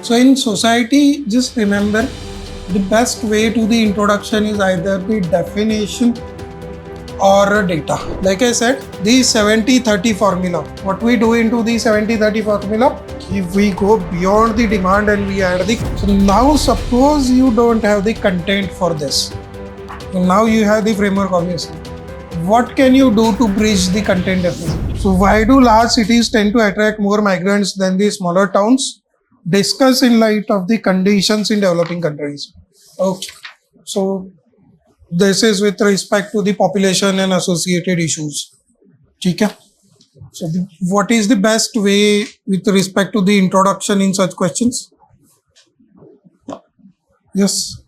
So in society, just remember the best way to the introduction is either the definition or data. Like I said, the 70-30 formula. What we do into the 70-30 formula, if we go beyond the demand and we add the... So now suppose you don't have the content for this. So now you have the framework obviously. What can you do to bridge the content deficit? So why do large cities tend to attract more migrants than the smaller towns? Discuss in light of the conditions in developing countries. Okay. So this is with respect to the population and associated issues. Okay. So what is the best way with respect to the introduction in such questions? Yes.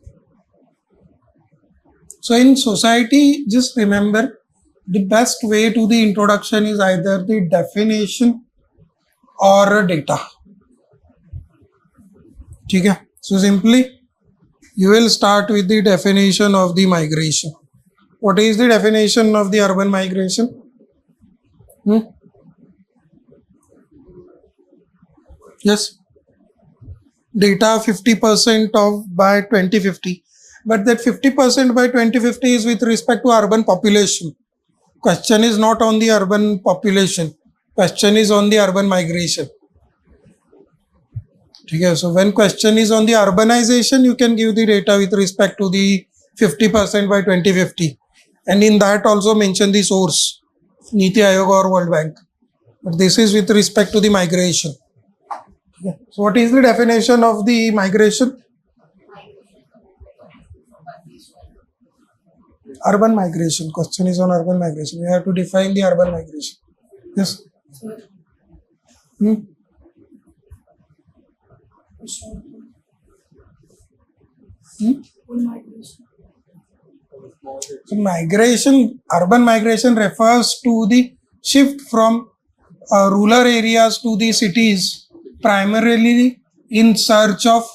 So in society, just remember the best way to the introduction is either the definition or data. Okay. So simply you will start with the definition of the migration. What is the definition of the urban migration? Yes. Data 50% of by 2050. But that 50% by 2050 is with respect to urban population. Question is not on the urban population. Question is on the urban migration. Okay, so when question is on the urbanization, you can give the data with respect to the 50% by 2050. And in that also mention the source, Niti Aayog or World Bank. But this is with respect to the migration. Okay. So what is the definition of the migration? Urban migration. Question is on urban migration. We have to define the urban migration. Yes. So migration, urban migration refers to the shift from rural areas to the cities, primarily in search of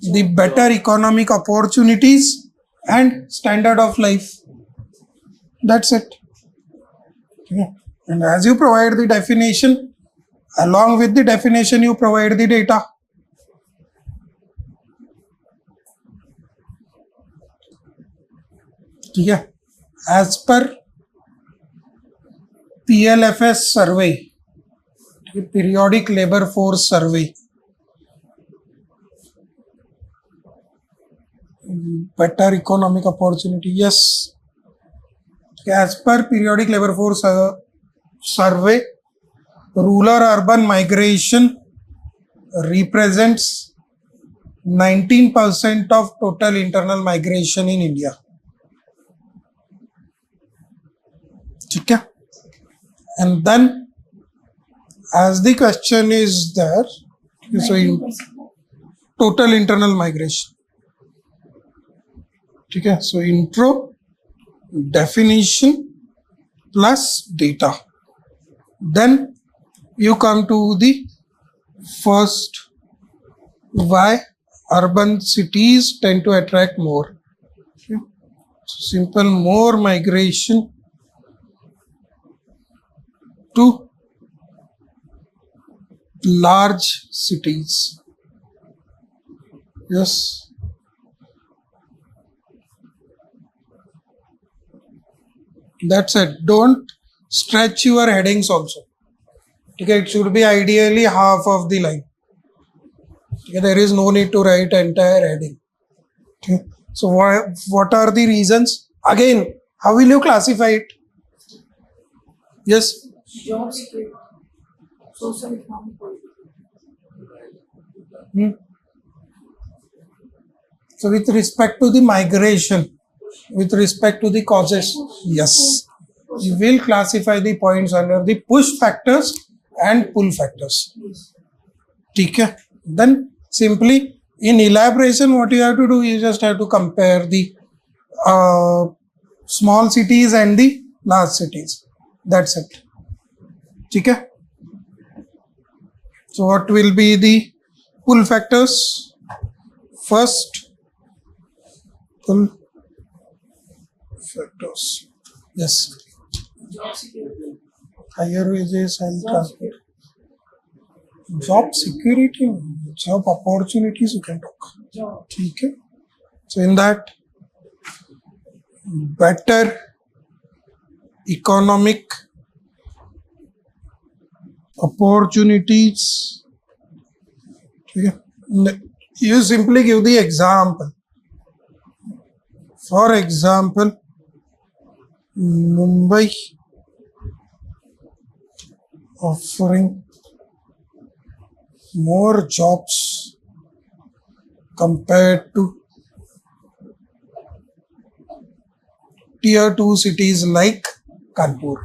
the better economic opportunities and standard of life. That's it. Yeah. And as you provide the definition, along with the definition, you provide the data. Yeah. As per PLFS survey, periodic labor force survey, better economic opportunity. Yes. As per periodic labor force survey, rural-urban migration represents 19% of total internal migration in India. Okay. And then, as the question is there, so you total internal migration. Okay. So intro, definition plus data. Then you come to the first, why urban cities tend to attract more. Okay. So simple, more migration to large cities. Yes. That's it. Don't stretch your headings also. Okay, it should be ideally half of the line. Okay, there is no need to write entire heading. Okay. So what are the reasons? Again, how will you classify it? Yes. Job security, social economic politics. So with respect to the migration, with respect to the causes, yes, you will classify the points under the push factors and pull factors. Okay. Then simply in elaboration, what you have to do, you just have to compare the small cities and the large cities. That's it. Okay. So what will be the pull factors? First, pull factors. Yes. Job security. Higher wages and transport. Job security. job opportunities you can talk. Job. ठीक है. So in that, better economic opportunities. ठीक है. You simply give the example. For example, Mumbai offering more jobs compared to tier 2 cities like Kanpur.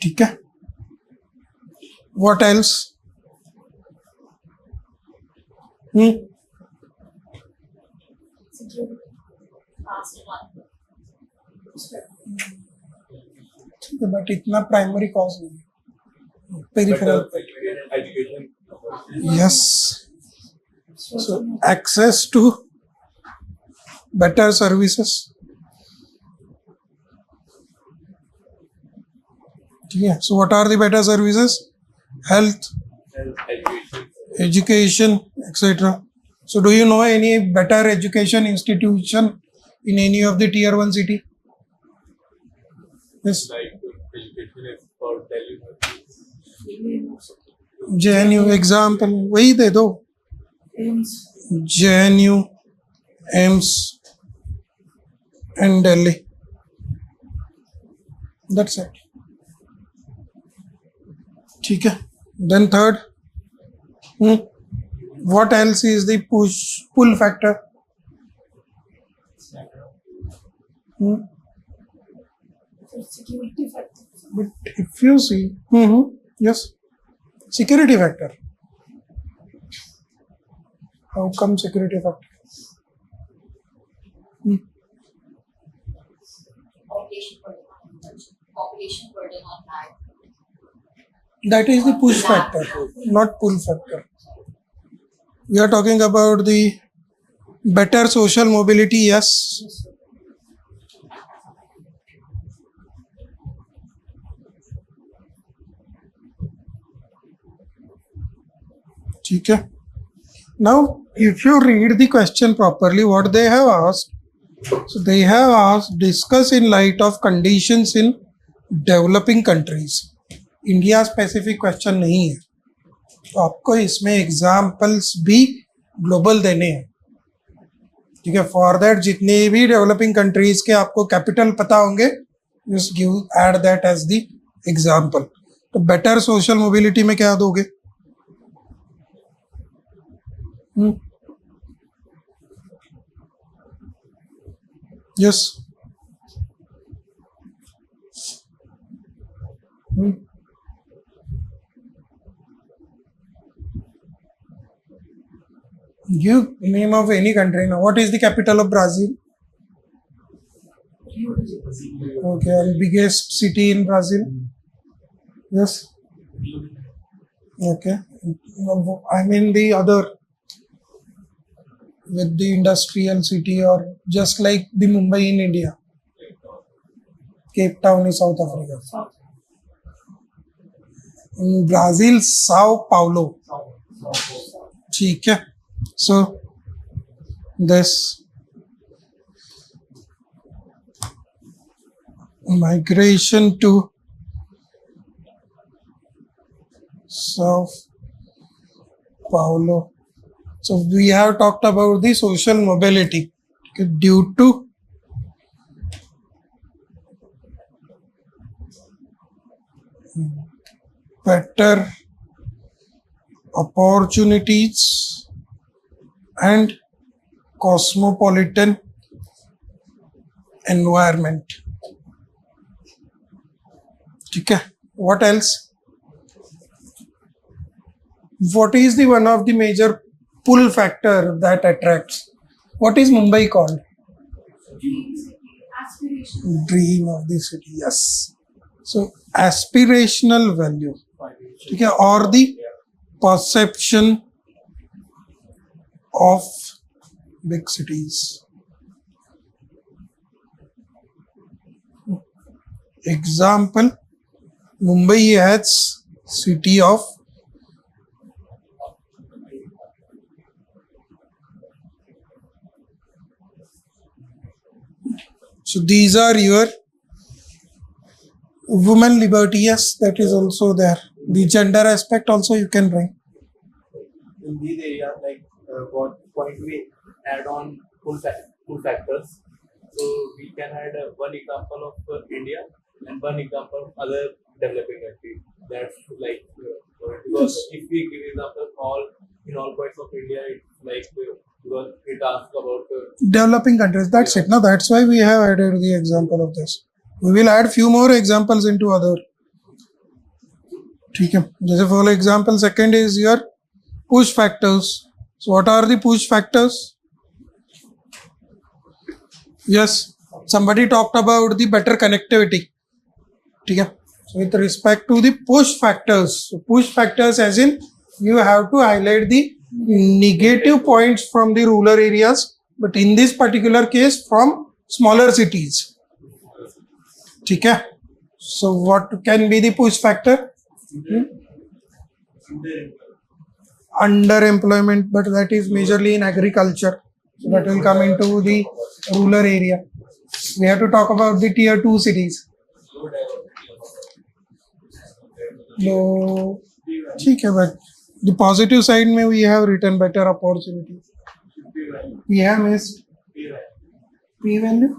ठीक है. What else? ठीक है, but इतना primary cause नहीं. Peripheral. Yes. So access to better services. ठीक है. So what are the better services? Health, education, etc. So do you know any better education institution in any of the tier 1 city? Yes. Education is for Delhi. JNU example वही दे दो. Aims. JNU, AIMS and Delhi. That's it. ठीक है. Then third, what else is the pull factor? Security factor. But if you see, yes, security factor. How come security factor? Population burden on high. That is the push factor, not pull factor. We are talking about the better social mobility, yes. ठीक है. Now, if you read the question properly, what they have asked, so they have asked, discuss in light of conditions in developing countries. India specific question नहीं है, तो आपको इसमें examples भी global देने हैं. ठीक है. फॉर दैट जितने भी डेवलपिंग कंट्रीज के आपको कैपिटल पता होंगे, just give add that as the example. तो बेटर सोशल मोबिलिटी में क्या दोगे? Yes. Give name of any country now. What is the capital of Brazil? Rio de Janeiro. Okay, and biggest city in Brazil? Yes. Okay. I mean the other, with the industrial city, or just like the Mumbai in India. Cape Town is South Africa. South. In Brazil, Sao Paulo. ठीक है. So this migration to Sao Paulo. So we have talked about the social mobility due to better opportunities and cosmopolitan environment. ठीक है. What else? What is the one of the major pull factor that attracts? What is Mumbai called? Dream city. Aspiration. Dream of the city. Yes. So aspirational value. ठीक है. Or the perception of big cities. Example, Mumbai has city of So these are your women liberty. Yes, that is also there. The gender aspect also you can bring. In these areas, like what point we add on full factors. So we can add one example of India and one example of other developing countries. That's like because if we give example in all points of India, it's like because it asks about Developing countries. That's it. Now that's why we have added the example of this. We will add few more examples into other. ठीक है. जैसे for example, second is your push factors. So what are the push factors? Yes, somebody talked about the better connectivity. ठीक है. So with respect to the push factors, so push factors as in you have to highlight the negative points from the rural areas, but in this particular case from smaller cities. ठीक है. So what can be the push factor? Underemployment, but that is majorly in agriculture. So that will come into the rural area. We have to talk about the tier 2 cities. No, ठीक है, but the positive side में we have written better opportunities. We have missed P value.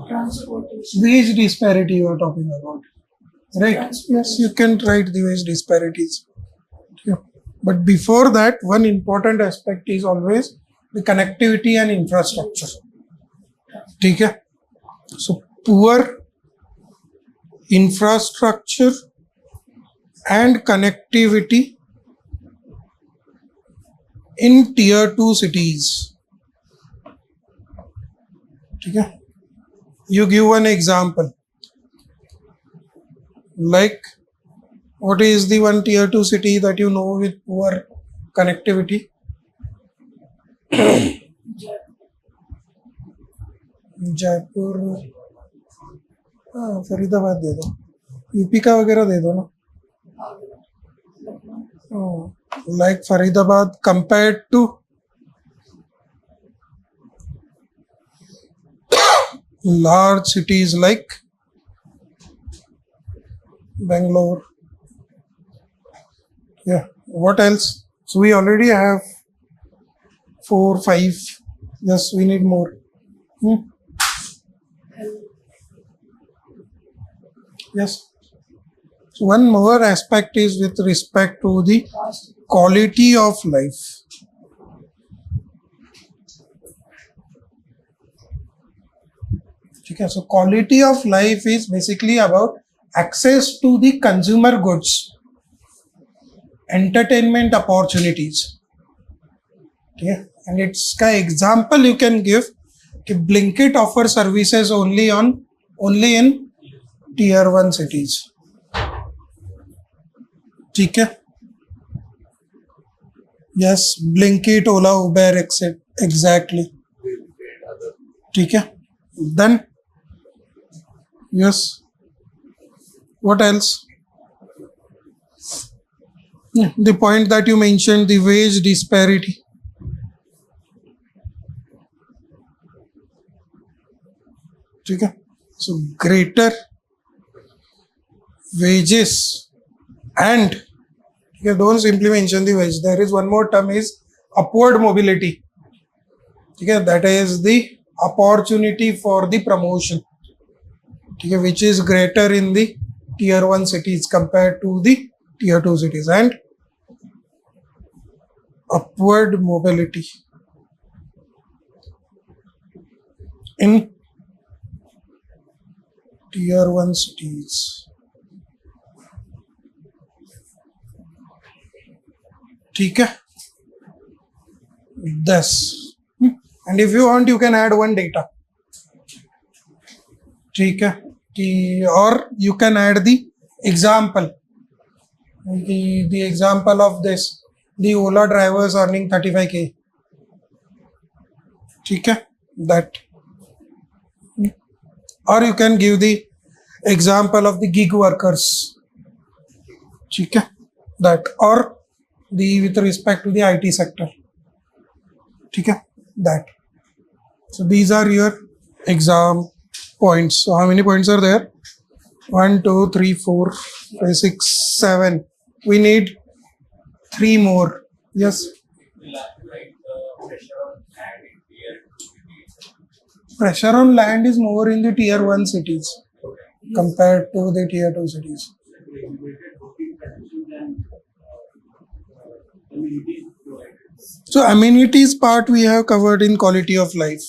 Transportation. Wage disparity you are talking about, right? Yes, you can write the wage disparities. Yeah. But before that, one important aspect is always the connectivity and infrastructure. ठीक है. So poor infrastructure and connectivity in tier 2 cities. ठीक है. You give one example. Like, what is the one tier 2 city that you know with poor connectivity? Jaipur. हाँ, फरीदाबाद दे दो. UP का वगैरह दे दो ना. Like Faridabad compared to large cities like Bangalore. Yeah. What else? So we already have 4, 5. Yes, we need more. Yes. So one more aspect is with respect to the quality of life. Okay, so quality of life is basically about access to the consumer goods, entertainment opportunities. Okay, and its example you can give. Okay, Blinkit offers services only in tier 1 cities. ठीक है. Yes, Blinkit, Ola, Uber, etc. Exactly. ठीक है. Then yes. What else? The point that you mentioned, the wage disparity. ठीक है. So greater wages and don't simply mention the wage. There is one more term is upward mobility. Okay, that is the opportunity for the promotion. Okay, which is greater in the tier 1 cities compared to the tier 2 cities, and upward mobility in tier 1 cities. ठीक है. This. And if you want, you can add one data. ठीक है. Or you can add the example. The example of this. The Ola drivers earning 35k. ठीक है. That. Or you can give the example of the gig workers. ठीक है. That. Or the with respect to the IT sector. ठीक है. that. So these are your exam points. So how many points are there? 1, 2, 3, 4, 5, 6, 7. We need 3 more. Yes. Pressure on land is more in the tier 1 cities compared to the tier 2 cities. So amenities part we have covered in quality of life.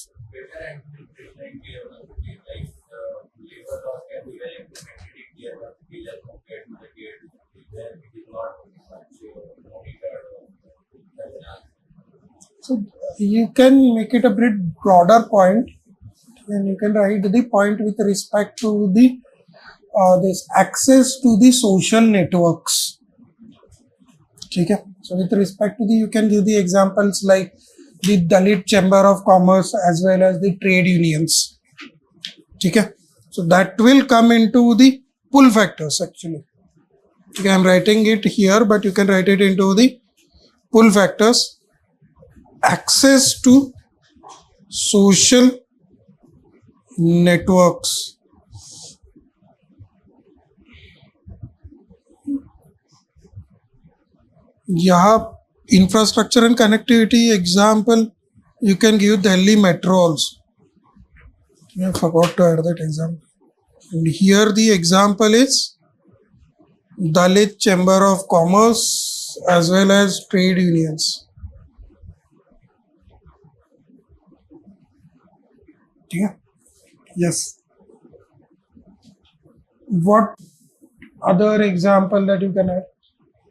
So you can make it a bit broader point, and you can write the point with respect to the this access to the social networks. Okay. So with respect to the, you can give the examples like the Dalit Chamber of Commerce as well as the trade unions. Okay. So that will come into the pull factors actually. Okay, I'm writing it here, but you can write it into the pull factors. Access to social networks. यहाँ infrastructure and connectivity example you can give Delhi Metro also. I forgot to add that example. And here the example is Dalit Chamber of Commerce as well as trade unions. Yeah. Yes. What other example that you can add?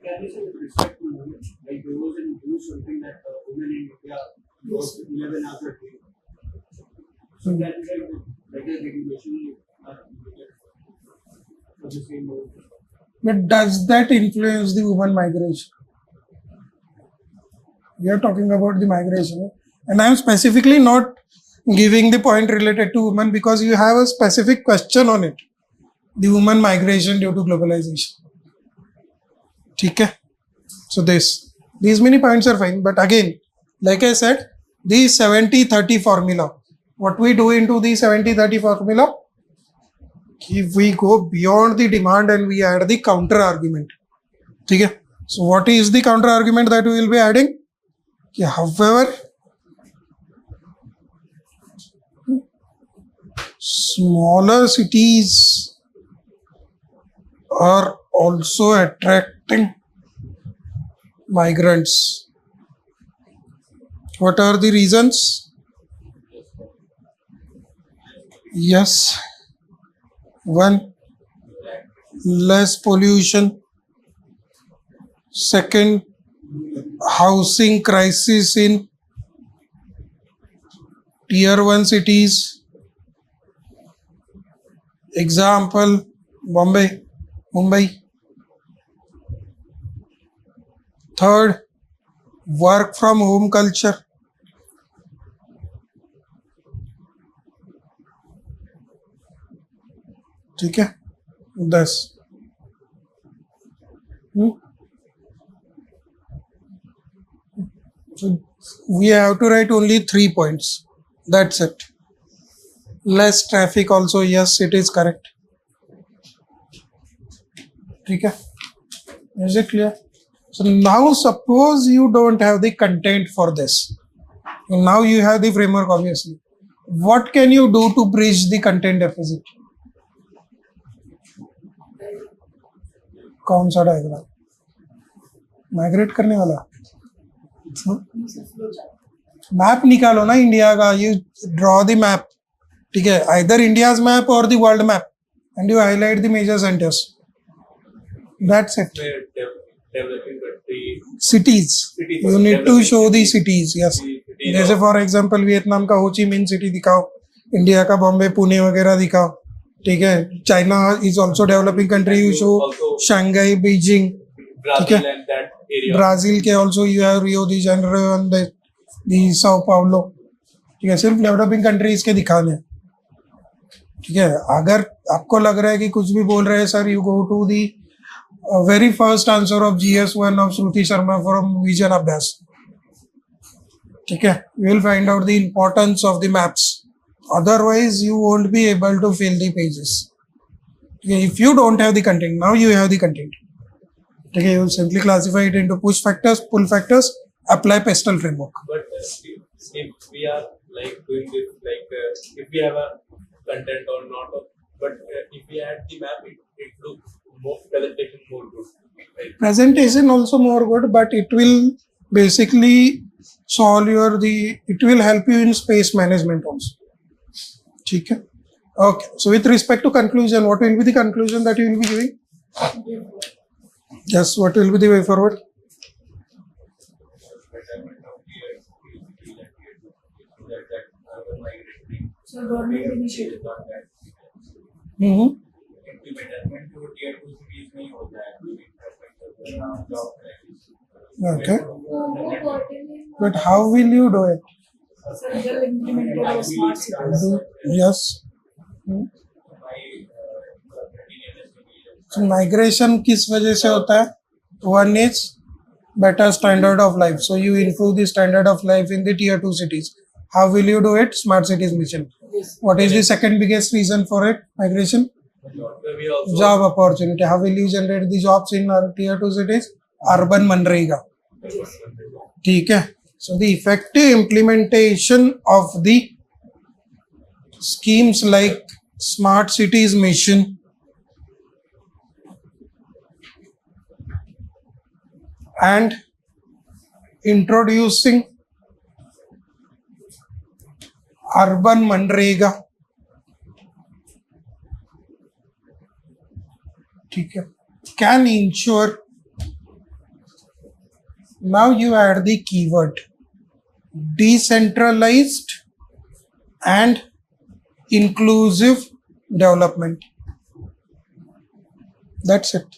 Can you say with respect to women, like there was a news something that women in India work 11 hours a day. So that is like a regulation for the same work. But does that influence the women migration? We are talking about the migration, and I am specifically not giving the point related to women because you have a specific question on it. The women migration due to globalization. Okay. So these many points are fine, but again, like I said, the 70-30 formula. What we do into the 70-30 formula? If we go beyond the demand and we add the counter argument. Okay. So what is the counter argument that we will be adding? However, smaller cities are also attracting migrants. What are the reasons? Yes. 1, less pollution. 2, housing crisis in tier 1 cities. Example, Bombay, Mumbai. 3, work from home culture. ठीक है 10. So we have to write only 3 points. That's it. Less traffic also, yes, it is correct. Okay. Is it clear? So now suppose you don't have the content for this. Now you have the framework obviously. What can you do to bridge the content deficit? कौन सा diagram? Migrate करने वाला map निकालो ना India का. You draw the map. ठीक है, either India's map और the world map and you highlight the major centres. That's it. cities. You need to show the cities. Yes. जैसे फॉर एग्जांपल वियतनाम का Ho Chi Minh City दिखाओ, India का बॉम्बे पुणे वगैरह दिखाओ. ठीक है, China is also developing country, you show Shanghai, Beijing. ठीक है, ब्राजील के also you have Rio the Janeiro and the Sao Paulo. ठीक है, सिर्फ डेवलपिंग कंट्रीज के दिखाने. ठीक है, अगर आपको लग रहा है कि कुछ भी बोल रहे हैं sir, you go to the very first answer of GS1 of Shruti Sharma from Vision Abhyas. ठीक है, you will find out the importance of the maps. Otherwise, you won't be able to fill the pages. Okay, if you don't have the content, now you have the content. Okay, you will simply classify it into push factors, pull factors, apply pastel framework. But if we are like doing this, like if we have a content or not, but if we add the map, it looks more presentation more good. Right? Presentation also more good, but it will basically solve it will help you in space management also. ठीक है. Okay, so with respect to conclusion, what will be the conclusion that you will be giving? Yes, what will be the way forward? So government initiative. Mm-hmm. Okay, but how will you do it? Central implemented of smart cities. Yes. So migration किस वजह से होता है? One is better standard of life. So you improve the standard of life in the tier 2 cities. How will you do it? Smart cities mission. What is the second biggest reason for it? Migration? We also Job opportunity. How will you generate the jobs in our tier 2 cities? Urban MNREGA. ठीक है. So the effective implementation of the schemes like smart cities mission and introducing urban MNREGA, ठीक है, can ensure. Now you add the keyword decentralized and inclusive development. That's it.